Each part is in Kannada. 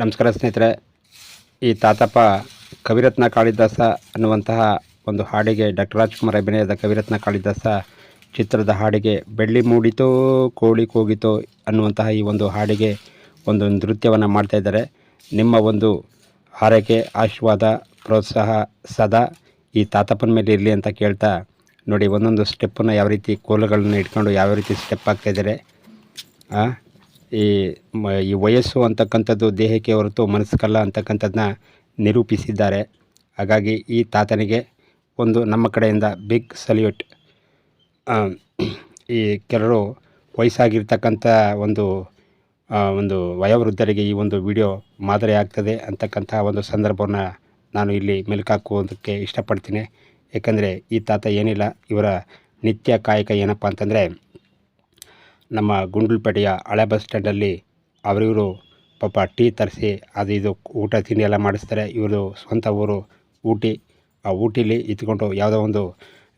ನಮಸ್ಕಾರ ಸ್ನೇಹಿತರೆ. ಈ ತಾತಪ್ಪ ಕವಿರತ್ನ ಕಾಳಿದಾಸ ಅನ್ನುವಂತಹ ಒಂದು ಹಾಡಿಗೆ ಡಾಕ್ಟರ್ ರಾಜ್ಕುಮಾರ್ ಅಭಿನಯದ ಕವಿರತ್ನ ಕಾಳಿದಾಸ ಚಿತ್ರದ ಹಾಡಿಗೆ ಬೆಳ್ಳಿ ಮೂಡಿತೋ ಕೋಳಿ ಕೂಗಿತೋ ಅನ್ನುವಂತಹ ಈ ಒಂದು ಹಾಡಿಗೆ ಒಂದು ನೃತ್ಯವನ್ನು ಮಾಡ್ತಾಯಿದ್ದಾರೆ. ನಿಮ್ಮ ಒಂದು ಹಾರೈಕೆ, ಆಶೀರ್ವಾದ, ಪ್ರೋತ್ಸಾಹ ಸದಾ ಈ ತಾತಪ್ಪನ ಮೇಲೆ ಇರಲಿ ಅಂತ ಕೇಳ್ತಾ ನೋಡಿ, ಒಂದೊಂದು ಸ್ಟೆಪ್ಪನ್ನು ಯಾವ ರೀತಿ ಕೋಲುಗಳನ್ನ ಇಟ್ಕೊಂಡು ಯಾವ ರೀತಿ ಸ್ಟೆಪ್ ಆಗ್ತಾಯಿದ್ದಾರೆ. ಈ ವಯಸ್ಸು ಅಂತಕ್ಕಂಥದ್ದು ದೇಹಕ್ಕೆ ಹೊರತು ಮನಸ್ಸಿಗಲ್ಲ ಅಂತಕ್ಕಂಥದ್ದನ್ನ ನಿರೂಪಿಸಿದ್ದಾರೆ. ಹಾಗಾಗಿ ಈ ತಾತನಿಗೆ ಒಂದು ನಮ್ಮ ಕಡೆಯಿಂದ ಬಿಗ್ ಸಲ್ಯೂಟ್. ಈ ಕೆಲವರು ವಯಸ್ಸಾಗಿರ್ತಕ್ಕಂಥ ಒಂದು ವಯೋವೃದ್ಧರಿಗೆ ಈ ಒಂದು ವಿಡಿಯೋ ಮಾದರಿ ಆಗ್ತದೆ ಅಂತಕ್ಕಂಥ ಒಂದು ಸಂದರ್ಭವನ್ನು ನಾನು ಇಲ್ಲಿ ಮೆಲುಕಾಕೋದಕ್ಕೆ ಇಷ್ಟಪಡ್ತೀನಿ. ಏಕೆಂದರೆ ಈ ತಾತ ಏನಿಲ್ಲ, ಇವರ ನಿತ್ಯ ಕಾಯಕ ಏನಪ್ಪ ಅಂತಂದರೆ, ನಮ್ಮ ಗುಂಡ್ಲುಪೇಟೆಯ ಹಳೆ ಬಸ್ ಸ್ಟ್ಯಾಂಡಲ್ಲಿ ಅವರಿವರು ಪಾಪ ಟೀ ತರಿಸಿ ಅದು ಇದು ಊಟ ತಿಂಡಿ ಎಲ್ಲ ಮಾಡಿಸ್ತಾರೆ. ಇವರು ಸ್ವಂತ ಊರು ಊಟಿ. ಆ ಊಟಿಲಿ ಇತ್ಕೊಂಡು ಯಾವುದೋ ಒಂದು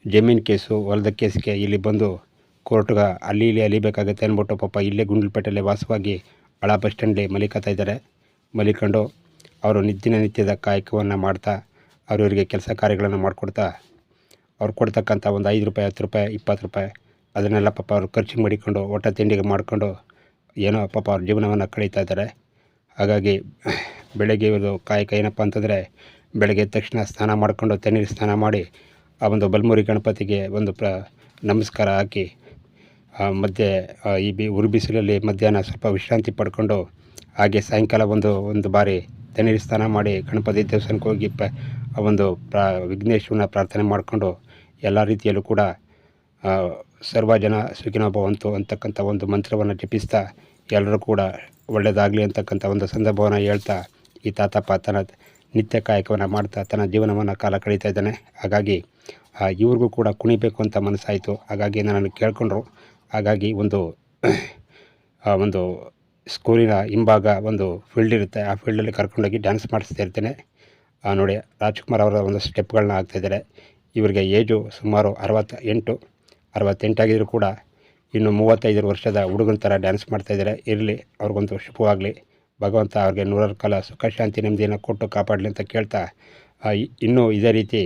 ಜಮೀನು ಕೇಸು, ಹೊಲದ ಕೇಸ್ಗೆ ಇಲ್ಲಿ ಬಂದು ಕೋರ್ಟ್ಗೆ ಅಲ್ಲಿ ಇಲ್ಲಿ ಅಲಿಬೇಕಾಗುತ್ತೆ ಅಂದ್ಬಿಟ್ಟು ಪಾಪ ಇಲ್ಲೇ ಗುಂಡ್ಲುಪೇಟೆಯಲ್ಲಿ ವಾಸವಾಗಿ ಹಳೆ ಬಸ್ ಸ್ಟ್ಯಾಂಡಲ್ಲಿ ಮಲಿಕತ್ತಾ ಇದ್ದಾರೆ. ಮಲಿಕೊಂಡು ಅವರು ನಿತ್ಯದ ಕಾಯಕವನ್ನು ಮಾಡ್ತಾ ಅವರವರಿಗೆ ಕೆಲಸ ಕಾರ್ಯಗಳನ್ನು ಮಾಡಿಕೊಡ್ತಾ ಅವ್ರು ಕೊಡ್ತಕ್ಕಂಥ ಒಂದು 5 ರೂಪಾಯಿ, 10 ರೂಪಾಯಿ, 20 ರೂಪಾಯಿ ಅದನ್ನೆಲ್ಲ ಪಾಪ ಅವರು ಖರ್ಚಿಗೆ ಮಾಡಿಕೊಂಡು ಊಟ ತಿಂಡಿಗೆ ಮಾಡಿಕೊಂಡು ಏನೋ ಪಾಪ ಅವ್ರ ಜೀವನವನ್ನು ಕಳೀತಾ ಇದ್ದಾರೆ. ಹಾಗಾಗಿ ಬೆಳಗ್ಗೆ ಇವರು ಕಾಯಕ ಏನಪ್ಪ ಅಂತಂದರೆ, ಬೆಳಗ್ಗೆ ಎದ್ದ ತಕ್ಷಣ ಸ್ನಾನ ಮಾಡಿಕೊಂಡು ತಣ್ಣೀರು ಸ್ನಾನ ಮಾಡಿ ಆ ಒಂದು ಬಲ್ಮುರಿ ಗಣಪತಿಗೆ ಒಂದು ನಮಸ್ಕಾರ ಹಾಕಿ ಮಧ್ಯೆ ಈ ಉರು ಬಿಸಿಲಲ್ಲಿ ಮಧ್ಯಾಹ್ನ ಸ್ವಲ್ಪ ವಿಶ್ರಾಂತಿ ಪಡ್ಕೊಂಡು ಹಾಗೆ ಸಾಯಂಕಾಲ ಒಂದು ಬಾರಿ ತಣ್ಣೀರು ಸ್ನಾನ ಮಾಡಿ ಗಣಪತಿ ದೇವಸ್ಥಾನಕ್ಕೆ ಹೋಗಿ ಆ ಒಂದು ವಿಘ್ನೇಶ್ವರನ ಪ್ರಾರ್ಥನೆ ಮಾಡಿಕೊಂಡು ಎಲ್ಲ ರೀತಿಯಲ್ಲೂ ಕೂಡ ಸರ್ವ ಜನ ಸುಖಿನೋ ಭವಂತು ಅಂತಕ್ಕಂಥ ಒಂದು ಮಂತ್ರವನ್ನು ಜಪಿಸ್ತಾ ಎಲ್ಲರೂ ಕೂಡ ಒಳ್ಳೆಯದಾಗಲಿ ಅಂತಕ್ಕಂಥ ಒಂದು ಸಂದರ್ಭವನ್ನು ಹೇಳ್ತಾ ಈ ತಾತಪ್ಪ ತನ್ನ ನಿತ್ಯ ಕಾಯಕವನ್ನು ಮಾಡ್ತಾ ತನ್ನ ಜೀವನವನ್ನು ಕಾಲ ಕಳೀತಾ ಇದ್ದಾನೆ. ಹಾಗಾಗಿ ಇವ್ರಿಗೂ ಕೂಡ ಕುಣಿಬೇಕು ಅಂತ ಮನಸ್ಸಾಯಿತು. ಹಾಗಾಗಿ ನನ್ನನ್ನು ಕೇಳ್ಕೊಂಡ್ರು. ಹಾಗಾಗಿ ಒಂದು ಸ್ಕೂಲಿನ ಹಿಂಭಾಗ ಒಂದು ಫೀಲ್ಡ್ ಇರುತ್ತೆ. ಆ ಫೀಲ್ಡಲ್ಲಿ ಕರ್ಕೊಂಡೋಗಿ ಡ್ಯಾನ್ಸ್ ಮಾಡಿಸ್ತಾ ಇರ್ತೇನೆ. ನೋಡಿ, ರಾಜ್ಕುಮಾರ್ ಅವರ ಒಂದು ಸ್ಟೆಪ್ಗಳನ್ನ ಹಾಕ್ತಾಯಿದ್ದಾರೆ. ಇವರಿಗೆ ಏಜು ಸುಮಾರು 68 ಆಗಿದ್ರು ಕೂಡ ಇನ್ನು 35 ವರ್ಷದ ಹುಡುಗನ ಥರ ಡ್ಯಾನ್ಸ್ ಮಾಡ್ತಾಯಿದ್ದಾರೆ. ಇರಲಿ, ಅವ್ರಿಗೊಂದು ಶುಭವಾಗಲಿ. ಭಗವಂತ ಅವ್ರಿಗೆ 100 ಕಾಲ ಸುಖ ಶಾಂತಿ ನೆಮ್ಮದಿಯನ್ನು ಕೊಟ್ಟು ಕಾಪಾಡಲಿ ಅಂತ ಕೇಳ್ತಾ ಇನ್ನೂ ಇದೇ ರೀತಿ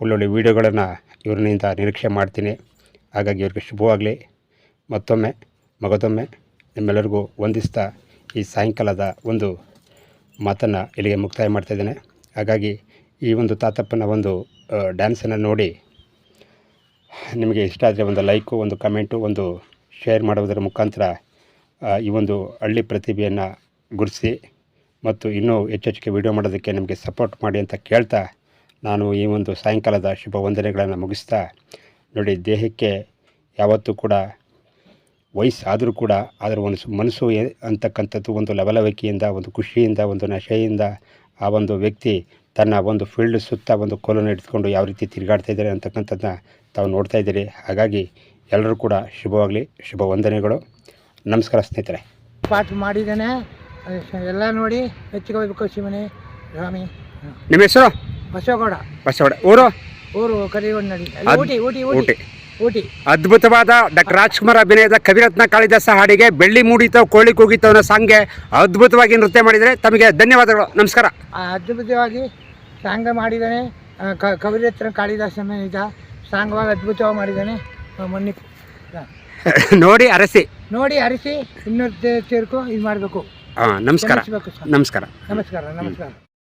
ಒಳ್ಳೊಳ್ಳೆ ವೀಡಿಯೋಗಳನ್ನು ಇವ್ರನ್ನಿಂದ ನಿರೀಕ್ಷೆ ಮಾಡ್ತೀನಿ. ಹಾಗಾಗಿ ಇವ್ರಿಗೆ ಶುಭವಾಗಲಿ. ಮಗದೊಮ್ಮೆ ನಿಮ್ಮೆಲ್ಲರಿಗೂ ವಂದಿಸ್ತಾ ಈ ಸಾಯಂಕಾಲದ ಒಂದು ಮಾತನ್ನು ಇಲ್ಲಿಗೆ ಮುಕ್ತಾಯ ಮಾಡ್ತಾಯಿದ್ದೇನೆ. ಹಾಗಾಗಿ ಈ ಒಂದು ತಾತಪ್ಪನ ಒಂದು ಡ್ಯಾನ್ಸನ್ನು ನೋಡಿ ನಿಮಗೆ ಇಷ್ಟ ಆದರೆ ಒಂದು ಲೈಕು, ಒಂದು ಕಮೆಂಟು, ಒಂದು ಶೇರ್ ಮಾಡುವುದರ ಮುಖಾಂತರ ಈ ಒಂದು ಹಳ್ಳಿ ಪ್ರತಿಭೆಯನ್ನು ಗುರುತಿಸಿ ಮತ್ತು ಇನ್ನೂ ಹೆಚ್ಚೆಚ್ಚಿಗೆ ವಿಡಿಯೋ ಮಾಡೋದಕ್ಕೆ ನಮಗೆ ಸಪೋರ್ಟ್ ಮಾಡಿ ಅಂತ ಕೇಳ್ತಾ ನಾನು ಈ ಒಂದು ಸಾಯಂಕಾಲದ ಶುಭ ವಂದನೆಗಳನ್ನು ಮುಗಿಸ್ತಾ, ನೋಡಿ, ದೇಹಕ್ಕೆ ಯಾವತ್ತೂ ಕೂಡ ವಯಸ್ಸಾದರೂ ಕೂಡ ಅದರ ಒಂದು ಮನಸ್ಸು ಅಂತಕ್ಕಂಥದ್ದು ಒಂದು ಲವಲವಿಕೆಯಿಂದ, ಒಂದು ಖುಷಿಯಿಂದ, ಒಂದು ನಶೆಯಿಂದ ಆ ಒಂದು ವ್ಯಕ್ತಿ ತನ್ನ ಒಂದು ಫೀಲ್ಡ್ ಸುತ್ತ ಒಂದು ಕೋಲನ್ನು ಇಟ್ಕೊಂಡು ಯಾವ ರೀತಿ ತಿರುಗಾಡ್ತಾ ಇದ್ದಾರೆ ಅಂತಕ್ಕಂಥದ್ದನ್ನ ತಾವು ನೋಡ್ತಾ ಇದ್ದೀರಿ. ಹಾಗಾಗಿ ಎಲ್ಲರೂ ಕೂಡ ಶುಭವಾಗಲಿ. ಶುಭ ವಂದನೆಗಳು. ನಮಸ್ಕಾರ ಸ್ನೇಹಿತರೆ. ಪಾಠ ಮಾಡಿದ್ದಾನೆ ಎಲ್ಲ ನೋಡಿ ಮೆಚ್ಚಿಕೋಬೇಕು. ಶಿವನೇ ಸ್ವಾಮಿ. ನಿಮ್ಮ ಹೆಸರು? ಬಸವಗೌಡ. ಊರು ಕರಿಗೊಂಡನಹಳ್ಳಿ, ಊಟಿ. ಅದ್ಭುತವಾದ ಡಾಕ್ಟರ್ ರಾಜ್ಕುಮಾರ್ ಅಭಿನಯದ ಕವಿರತ್ನ ಕಾಳಿದಾಸ ಹಾಡಿಗೆ ಬೆಳ್ಳಿ ಮೂಡಿತೋ ಕೋಳಿ ಕೂಗಿತೋ ಅನ್ನೋ ಸಾಂಗ್ಗೆ ಅದ್ಭುತವಾಗಿ ನೃತ್ಯ ಮಾಡಿದರೆ ತಮಗೆ ಧನ್ಯವಾದಗಳು. ನಮಸ್ಕಾರ. ಅದ್ಭುತವಾಗಿ ಸಾಂಗ್ ಮಾಡಿದ್ದಾನೆ. ಕವಿರತ್ನ ಕಾಳಿದಾಸನ ಸಾಂಗವಾಗಿ ಅದ್ಭುತವಾಗಿ ಮಾಡಿದ್ದಾನೆ. ನೋಡಿ ಅರಸಿ ಇನ್ನೂ ಸೇರ್ಕೊ ಇದು ಮಾಡಬೇಕು. ನಮಸ್ಕಾರ.